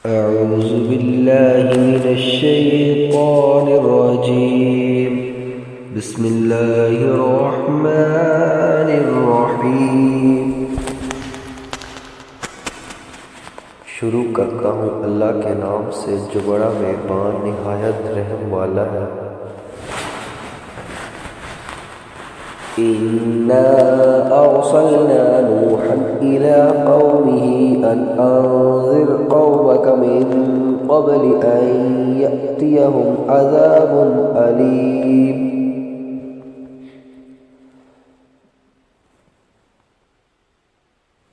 أعوذ بالله من الشيطان الرجيم بسم الله الرحمن الرحیم۔ شروع کرتا ہوں اللہ کے نام سے جو بڑا مہربان نہایت رحم والا ہے۔ إِنَّا أَرْسَلْنَا نُوحًا إِلَىٰ قَوْمِهِ أَنْ أَنذِرْ قَوْمَكَ مِن قَبْلِ أَن يَأْتِيَهُمْ عَذَابٌ أَلِيمٌ۔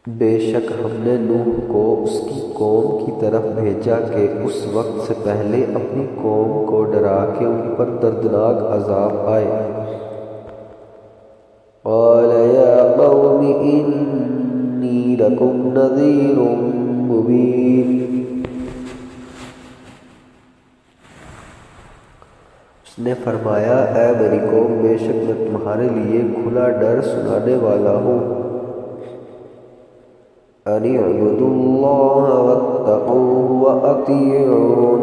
بے شک ہم نے نوح کو اس کی قوم کی طرف بھیجا کہ اس وقت سے پہلے اپنی قوم کو ڈرا کے ان پر دردناک عذاب آئے۔ قال يا قوم إني لكم نذير مبين۔ اس نے فرمایا اے میری قوم بے شک میں تمہارے لیے کھلا ڈر سنانے والا ہوں۔ أن اعبدوا الله واتقوه وأطيعون،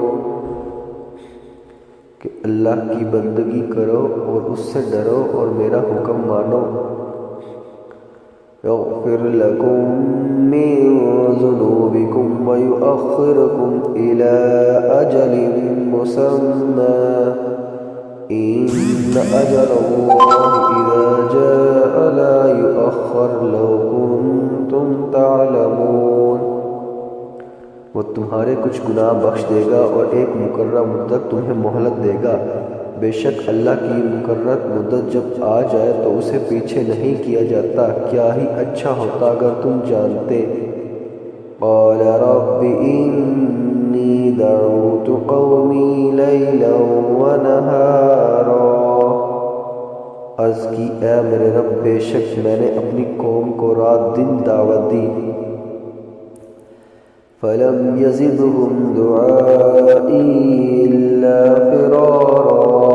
کہ اللہ کی بندگی کرو اور اس سے ڈرو اور میرا حکم مانو۔ یغفر لکم من ذنوبکم ویؤخرکم إلی اجل مسمی ان اجل اللہ اذا جاء لا یؤخر لو کنتم تعلمون۔ وہ تمہارے کچھ گناہ بخش دے گا اور ایک مقررہ مدت تمہیں مہلت دے گا۔ بے شک اللہ کی مقررہ مدت جب آ جائے تو اسے پیچھے نہیں کیا جاتا، کیا ہی اچھا ہوتا اگر تم جانتے۔ قال رب انی دعوت قومی لیلا ونہارا، عرض کی اے میرے رب بے شک میں نے اپنی قوم کو رات دن دعوت دی۔ فلم يزدهم دعائي إلا فرارا،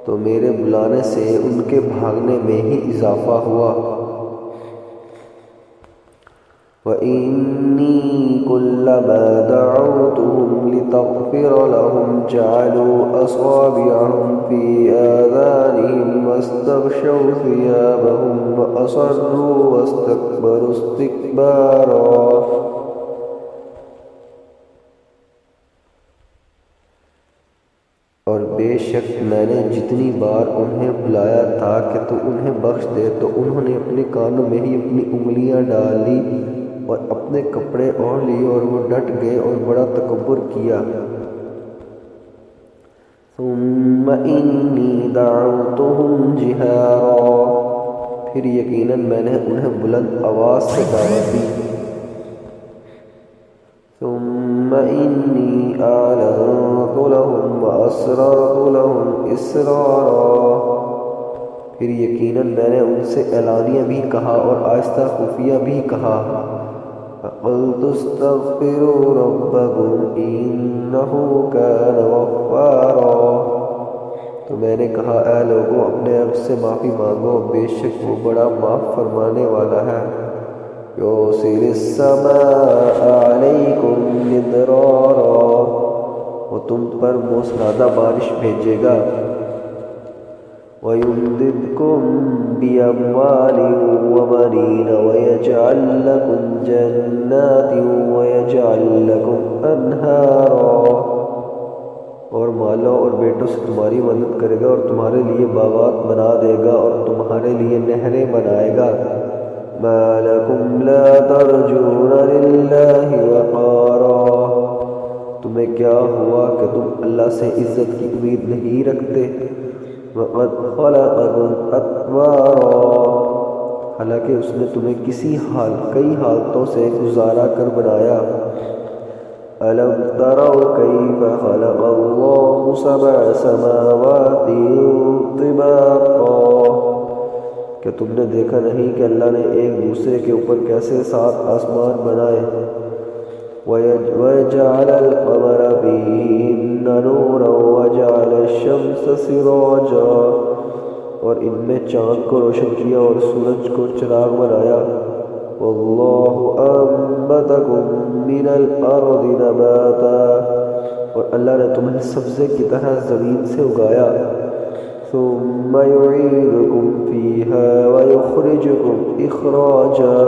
تو میرے بلانے سے ان کے بھاگنے میں ہی اضافہ ہوا۔ وَإِنِّي كُلَّمَا دَعَوْتُهُمْ لِتَغْفِرَ لَهُمْ جَعَلُوا أَصَابِعَهُمْ فِي آذَانِهِمْ وَاسْتَغْشَوْا ثِيَابَهُمْ وَأَصَرُّوا وَاسْتَكْبَرُوا اسْتِكْبَارًا۔ اور بے شک میں نے جتنی بار انہیں بلایا تھا کہ تو انہیں بخش دے تو انہوں نے اپنے کانوں میں ہی اپنی انگلیاں ڈال لی اور اپنے کپڑے اوڑھ لیے اور وہ ڈٹ گئے اور بڑا تکبر کیا۔ ثم انی دعوتهم جہارا، پھر یقیناً میں نے انہیں بلند آواز سے دعوت دی۔ ثم انی اعلنت لهم واسررت لهم اسرارا، پھر یقیناً میں نے ان سے اعلانیہ بھی کہا اور آہستہ خفیہ بھی کہا۔ فقلت استغفروا ربکم انہ کان غفارا، تو میں نے کہا اے لوگوں اپنے رب سے معافی مانگو، بے شک وہ بڑا معاف فرمانے والا ہے۔ یرسل السماء علیکم مدرارا، وہ تم پر موسلادہ بارش بھیجے گا۔ وَيُمْدِدْكُمْ بِأَمْوَالٍ وَبَنِينَ وَيَجْعَلْ لَكُمْ جَنَّاتٍ وَيَجْعَلْ لَكُمْ أَنْهَارًا، اور مالوں اور بیٹوں سے تمہاری مدد کرے گا اور تمہارے لیے باغات بنا دے گا اور تمہارے لیے نہریں بنائے گا۔ مَا لَكُمْ لَا تَرْجُونَ لِلَّهِ وَقَارًا، تمہیں کیا ہوا کہ تم اللہ سے عزت کی امید نہیں رکھتے۔ وَقَدْ خَلَقَكُمْ أَطْوَارًا، حالانکہ اس نے تمہیں کئی حالتوں سے گزارا کر بنایا۔ أَلَمْ تَرَوْا كَيْفَ خَلَقَ اللَّهُ سَبْعَ سَمَاوَاتٍ طِبَاقًا، کہ تم نے دیکھا نہیں کہ اللہ نے ایک دوسرے کے اوپر کیسے 7 آسمان بنائے۔ وَجَعَلَ الْقَمَرَ فِيهِنَّ نُورًا وَجَعَلَ الشَّمْسَ سِرَاجًا، اور ان میں چاند کو روشن کیا اور سورج کو چراغ بنایا۔ والله أنبتكم من الأرض نباتا، اور اللہ نے تمہیں سبزے کی طرح زمین سے اگایا. ثم يعيدكم فيها ويخرجكم إخراجا،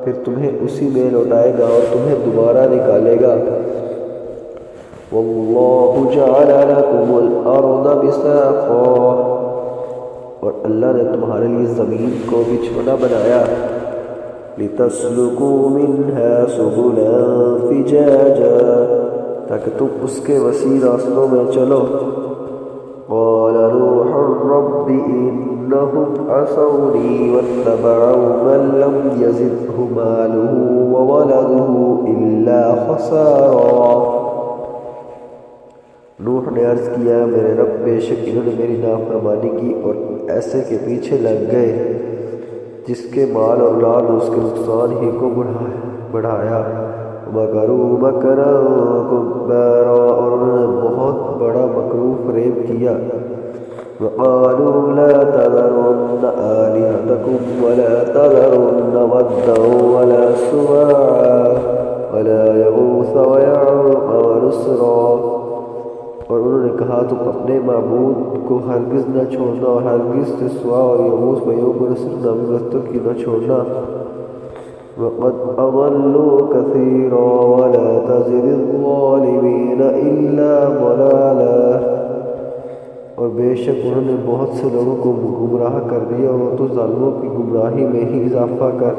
پھر تمہیں اسی میں لوٹائے گا اور تمہیں دوبارہ نکالے گا. والله جعل لكم الأرض بساطا، اور اللہ نے تمہارے لیے زمین کو بچھونا بنایا. لتسلكوا منها سبلا فجاجا، تاکہ تم اس کے وسیع راستوں میں چلو. قال نوح رب إنهم عصوني واتبعوا من لم يزده ماله وولده إلا خسارا. نوح نے عرض کیا میرے رب بے شک انہوں نے میری نافرمانی کی اور ایسے کے پیچھے لگ گئے جس کے مال اور اولاد اس کے نقصان ہی کو بڑھایا. مکروا مکرا کبارا، اور انہوں نے بہت بڑا مکروہ فریب کیا. وقالوا لا تذرن آلهتكم ولا تذرن ودا ولا سواعا ولا يغوث ويعوق ونسرا، اور انہوں نے کہا تم اپنے معبود کو ہرگز نہ چھوڑنا اور ہرگز سوا اور یغوث و یعوق و نسر نامی بستوں کی نہ چھوڑنا. وقد أضلوا كثيرا ولا تزد الظالمين إلا ضلالا، اور بے شک انہوں نے بہت سے لوگوں کو گمراہ کر دیا اور تو ظالموں کی گمراہی میں ہی اضافہ کر.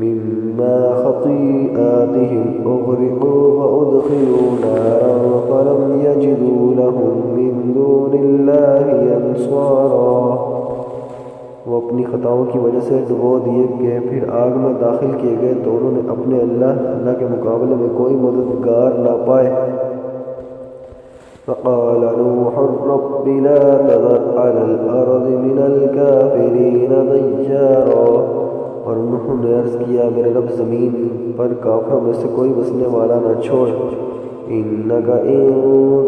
مما خطيئاتهم أغرقوا فأدخلوا نارا فلم يجدوا لهم من دون الله أنصارا، وہ اپنی خطاؤں کی وجہ سے ڈبو دیے گئے پھر آگ میں داخل کیے گئے تو انہوں نے اپنے اللہ کے مقابلے میں کوئی مددگار نہ پائے. فقال نوح رب لا تذر على الأرض من الكافرين ديارا، اور نوح نے عرض کیا میرے رب زمین پر کافروں میں سے کوئی بسنے والا نہ چھوڑ. إنك إن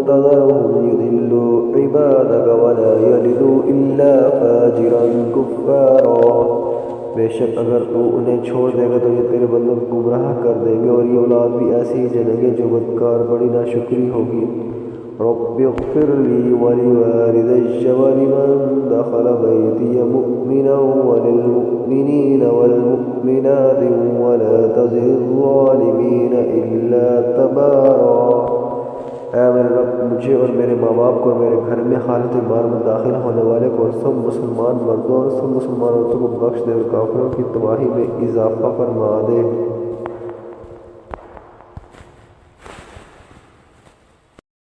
تذرهم يضلوا عبادك ولا يلدوا إلا فاجرا كفارا، بے شک اگر تو انہیں چھوڑ دے گا تو یہ تیرے بندوں کو گمراہ کر دیں گے اور یہ اولاد بھی ایسی ہی جنیں گے جو بدکار بڑی ناشکری ہوگی. رب اغفر لي ولوالدي ولمن دخل بيتي مؤمنا وللمؤمنين والمؤمنات ولا تزد الظالمين إلا تبارا. اے میرے رب مجھے اور میرے ماں باپ کو اور میرے گھر میں حالت ایمان میں داخل ہونے والے کو اور سب مسلمان مردوں اور سب مسلمان عورتوں کو بخش دے اور کافروں کی تباہی میں اضافہ فرما دے.